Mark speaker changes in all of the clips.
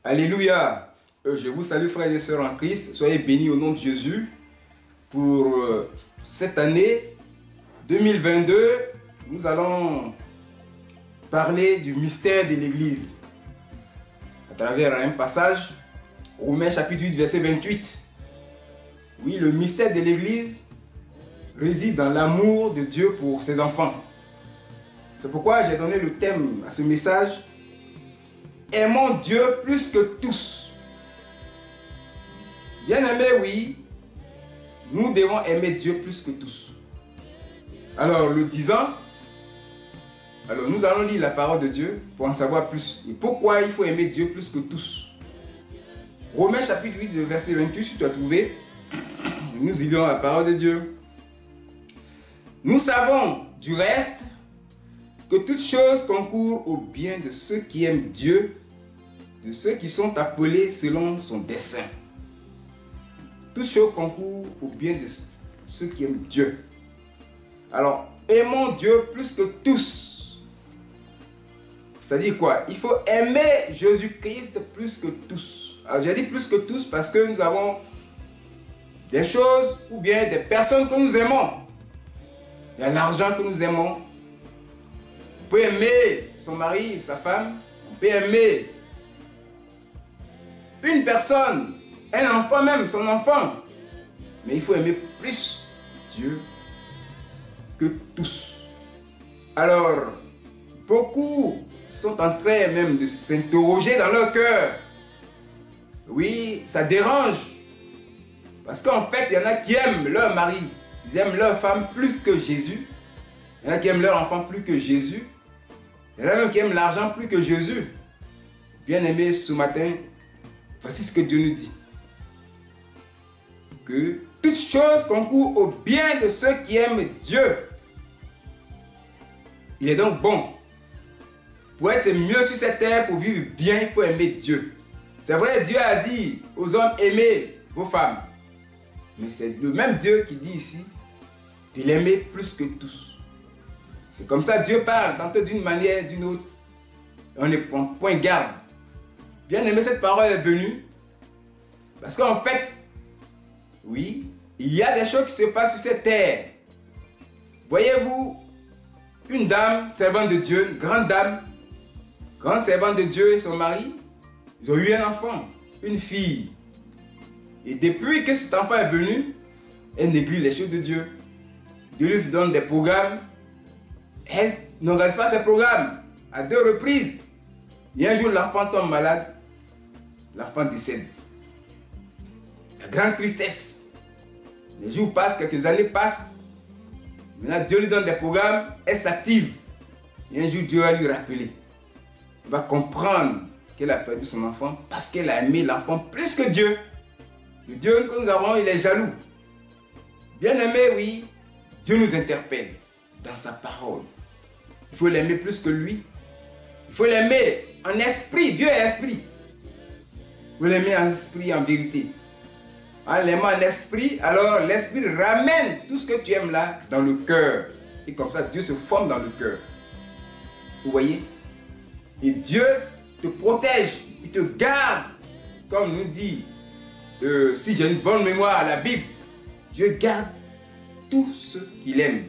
Speaker 1: Alléluia. Je vous salue frères et sœurs en Christ. Soyez bénis au nom de Jésus pour cette année 2022. Nous allons parler du mystère de l'Église à travers un passage, Romains chapitre 8, verset 28. Oui, le mystère de l'Église réside dans l'amour de Dieu pour ses enfants. C'est pourquoi j'ai donné le thème à ce message. Aimons Dieu plus que tous. Bien-aimés, oui, nous devons aimer Dieu plus que tous. Alors, le disant, nous allons lire la parole de Dieu pour en savoir plus. Et pourquoi il faut aimer Dieu plus que tous. Romains chapitre 8, verset 28, si tu as trouvé, nous lisons la parole de Dieu. Nous savons du reste que toutes choses concourent au bien de ceux qui aiment Dieu, de ceux qui sont appelés selon son dessein. Toutes choses concourent au bien de ceux qui aiment Dieu. Alors, aimons Dieu plus que tous. C'est-à-dire quoi? Il faut aimer Jésus-Christ plus que tous. Alors, j'ai dit plus que tous parce que nous avons des choses ou bien des personnes que nous aimons. Il y a l'argent que nous aimons. On peut aimer son mari, sa femme. On peut aimer une personne, un enfant même, son enfant. Mais il faut aimer plus Dieu que tous. Alors, beaucoup sont en train même de s'interroger dans leur cœur. Oui, ça dérange. Parce qu'en fait, il y en a qui aiment leur mari. Ils aiment leur femme plus que Jésus. Il y en a qui aiment leur enfant plus que Jésus. Il y en a même qui aiment l'argent plus que Jésus. Bien-aimés, ce matin, voici ce que Dieu nous dit. Que toutes choses concourent au bien de ceux qui aiment Dieu. Il est donc bon. Pour être mieux sur cette terre, pour vivre bien, il faut aimer Dieu. C'est vrai, Dieu a dit aux hommes, aimez vos femmes. Mais c'est le même Dieu qui dit ici de l'aimer plus que tous. C'est comme ça Dieu parle, tantôt d'une manière, d'une autre. On ne prend point garde. Bien aimé, cette parole est venue. Parce qu'en fait, oui, il y a des choses qui se passent sur cette terre. Voyez-vous, une dame, servante de Dieu, une grande dame, grande servante de Dieu et son mari, ils ont eu un enfant, une fille. Et depuis que cet enfant est venu, elle néglige les choses de Dieu. Dieu lui donne des programmes. Elle n'organise pas ses programmes à 2 reprises. Et un jour, l'enfant tombe malade. L'enfant décède. La grande tristesse. Les jours passent, quelques années passent. Maintenant, Dieu lui donne des programmes. Elle s'active. Et un jour, Dieu va lui rappeler. Il va comprendre qu'elle a perdu son enfant parce qu'elle a aimé l'enfant plus que Dieu. Le Dieu que nous avons, il est jaloux. Bien aimé, oui, Dieu nous interpelle dans sa parole. Il faut l'aimer plus que lui. Il faut l'aimer en esprit. Dieu est esprit. Il faut l'aimer en esprit, en vérité. En l'aimant en esprit, alors l'esprit ramène tout ce que tu aimes là dans le cœur. Et comme ça, Dieu se forme dans le cœur. Vous voyez? Et Dieu te protège, il te garde, comme nous dit. Si j'ai une bonne mémoire à la Bible, Dieu garde tous ceux qu'il aime.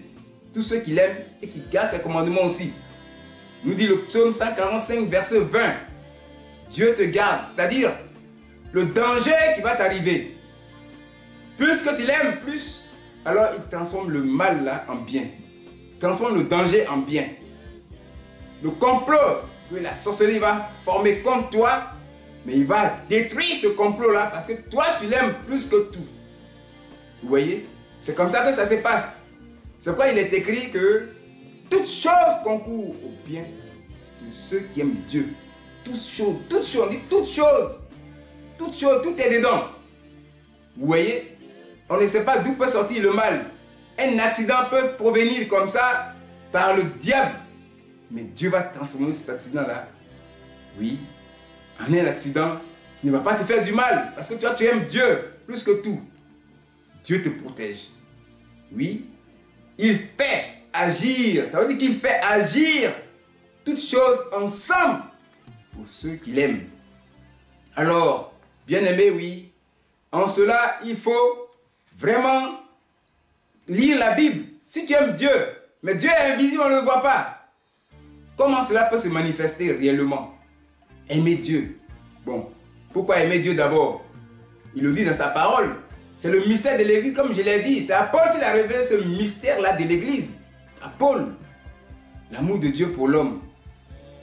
Speaker 1: Tous ceux qu'il aime et qui gardent ses commandements aussi. Nous dit le psaume 145, verset 20. Dieu te garde, c'est-à-dire le danger qui va t'arriver. Plus que tu l'aimes, plus, alors il transforme le mal là en bien. Il transforme le danger en bien. Le complot que la sorcellerie va former contre toi, mais il va détruire ce complot-là parce que toi, tu l'aimes plus que tout. Vous voyez? C'est comme ça que ça se passe. C'est pourquoi il est écrit que toutes choses concourent au bien de ceux qui aiment Dieu. Toutes choses, on dit toutes choses, tout est dedans. Vous voyez? On ne sait pas d'où peut sortir le mal. Un accident peut provenir comme ça par le diable. Mais Dieu va transformer cet accident-là. Oui. En un accident qui ne va pas te faire du mal. Parce que toi, tu aimes Dieu plus que tout. Dieu te protège. Oui. Il fait agir. Ça veut dire qu'il fait agir toutes choses ensemble pour ceux qui l'aiment. Alors, bien-aimé, oui, en cela, il faut vraiment lire la Bible. Si tu aimes Dieu, mais Dieu est invisible, on ne le voit pas. Comment cela peut se manifester réellement? Aimer Dieu. Bon, pourquoi aimer Dieu d'abord? Il le dit dans sa parole. C'est le mystère de l'Église, comme je l'ai dit. C'est à Paul qu'il a révélé ce mystère-là de l'Église. À Paul. L'amour de Dieu pour l'homme.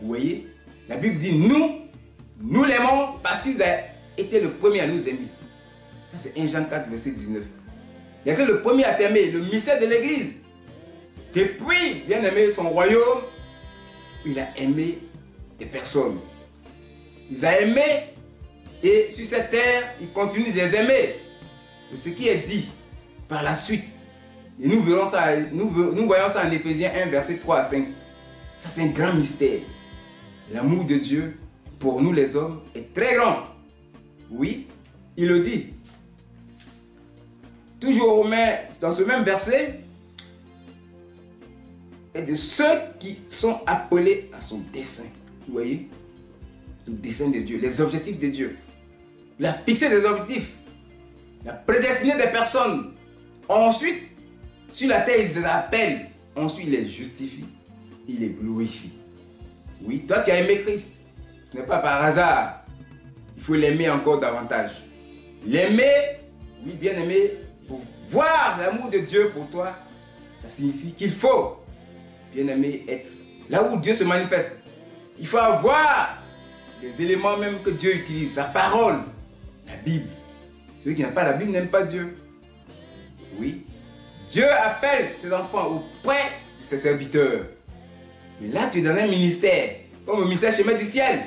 Speaker 1: Vous voyez? La Bible dit, nous l'aimons parce qu'il a été le premier à nous aimer. Ça, c'est 1 Jean 4, verset 19. Il a été le premier à t'aimer, le mystère de l'Église. Depuis, bien aimé, son royaume, il a aimé des personnes. Il a aimé et sur cette terre, il continue de les aimer. C'est ce qui est dit par la suite. Et nous voyons ça en Éphésiens 1, verset 3 à 5. Ça, c'est un grand mystère. L'amour de Dieu pour nous les hommes est très grand. Oui, il le dit. Toujours dans ce même verset, et de ceux qui sont appelés à son dessein. Vous voyez? Le dessein de Dieu, les objectifs de Dieu. Il a fixé des objectifs. Il a prédestiné des personnes. Ensuite, sur la terre, il les appelle. Ensuite, il les justifie. Il les glorifie. Oui, toi qui as aimé Christ, ce n'est pas par hasard. Il faut l'aimer encore davantage. L'aimer, oui, bien aimer, pour voir l'amour de Dieu pour toi, ça signifie qu'il faut, bien aimer, être là où Dieu se manifeste. Il faut avoir les éléments même que Dieu utilise, sa parole, la Bible. Celui qui n'a pas la Bible n'aime pas Dieu. Oui. Dieu appelle ses enfants auprès de ses serviteurs. Mais là, tu es dans un ministère, comme au ministère chemin du ciel.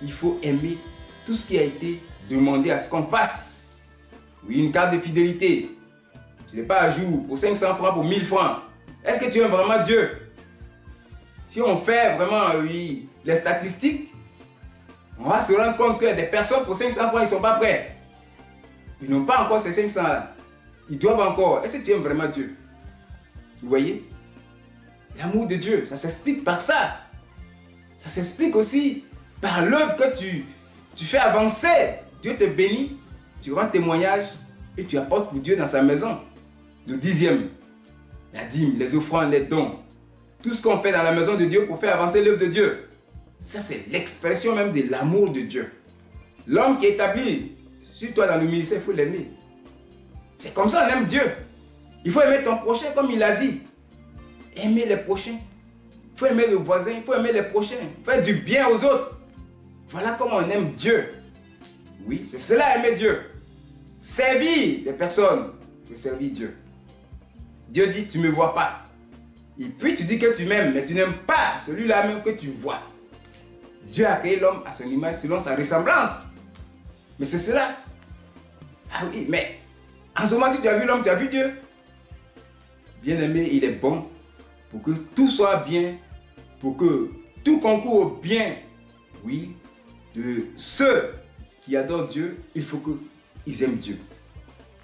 Speaker 1: Il faut aimer tout ce qui a été demandé à ce qu'on fasse. Oui, une carte de fidélité. Tu n'es pas à jour pour 500 francs, pour 1000 francs. Est-ce que tu aimes vraiment Dieu? Si on fait vraiment, oui, les statistiques, on va se rendre compte que des personnes pour 500 francs, ils ne sont pas prêts. Ils n'ont pas encore ces 500 là. Ils doivent encore. Est-ce que tu aimes vraiment Dieu? Vous voyez? L'amour de Dieu, ça s'explique par ça. Ça s'explique aussi par l'œuvre que tu fais avancer. Dieu te bénit, tu rends témoignage et tu apportes pour Dieu dans sa maison. Le 10e, la dîme, les offrandes, les dons. Tout ce qu'on fait dans la maison de Dieu pour faire avancer l'œuvre de Dieu. Ça, c'est l'expression même de l'amour de Dieu. L'homme qui est établi sur toi dans le ministère, il faut l'aimer. C'est comme ça qu'on aime Dieu. Il faut aimer ton prochain comme il a dit. Aimer les prochains. Il faut aimer le voisin, il faut aimer les prochains. Faire du bien aux autres. Voilà comment on aime Dieu. Oui, c'est cela aimer Dieu. Servir des personnes, c'est servir Dieu. Dieu dit, tu ne me vois pas. Et puis tu dis que tu m'aimes, mais tu n'aimes pas celui-là même que tu vois. Dieu a créé l'homme à son image selon sa ressemblance. Mais c'est cela. Ah oui, mais en ce moment, si tu as vu l'homme, tu as vu Dieu. Bien-aimé, il est bon pour que tout soit bien, pour que tout concourt au bien, oui, de ceux qui adorent Dieu. Il faut qu'ils aiment Dieu.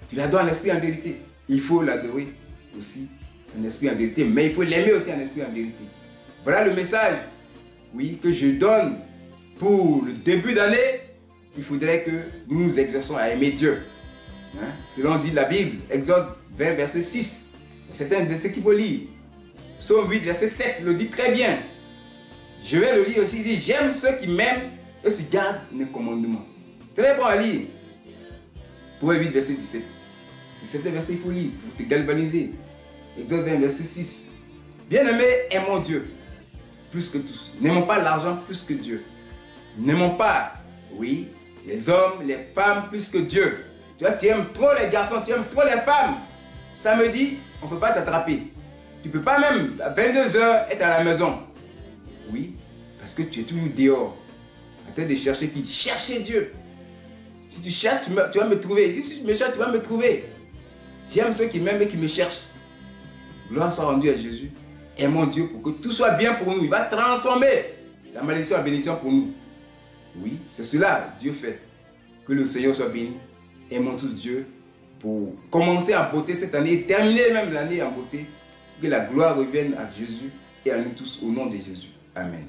Speaker 1: Tu l'adores en esprit en vérité. Il faut l'adorer aussi en esprit en vérité, mais il faut l'aimer aussi en esprit en vérité. Voilà le message, oui, que je donne pour le début d'année. Il faudrait que nous nous exerçons à aimer Dieu. Hein? Selon dit la Bible, Exode 20, verset 6. C'est un verset qu'il faut lire. Psaume 8, verset 7 le dit très bien. Je vais le lire aussi. Il dit, j'aime ceux qui m'aiment et se gardent mes commandements. Très bon à lire. Proverbe 8, verset 17. C'est un verset qu'il faut lire pour te galvaniser. Exode 20, verset 6. Bien-aimés, aimons Dieu plus que tous. N'aimons pas l'argent plus que Dieu. N'aimons pas, oui, les hommes, les femmes plus que Dieu. Tu vois, tu aimes trop les garçons, tu aimes trop les femmes. Samedi, on ne peut pas t'attraper. Tu ne peux pas même à 22 h être à la maison. Oui, parce que tu es toujours dehors. En train de chercher qui? Chercher Dieu. Si tu cherches, tu vas me trouver. Si tu me cherches, tu vas me trouver. J'aime ceux qui m'aiment et qui me cherchent. Gloire soit rendue à Jésus. Aimons Dieu pour que tout soit bien pour nous. Il va transformer la malédiction en bénédiction pour nous. Oui, c'est cela Dieu fait. Que le Seigneur soit béni. Aimons tous Dieu pour commencer en beauté cette année et terminer même l'année en beauté. Que la gloire revienne à Jésus et à nous tous au nom de Jésus. Amen.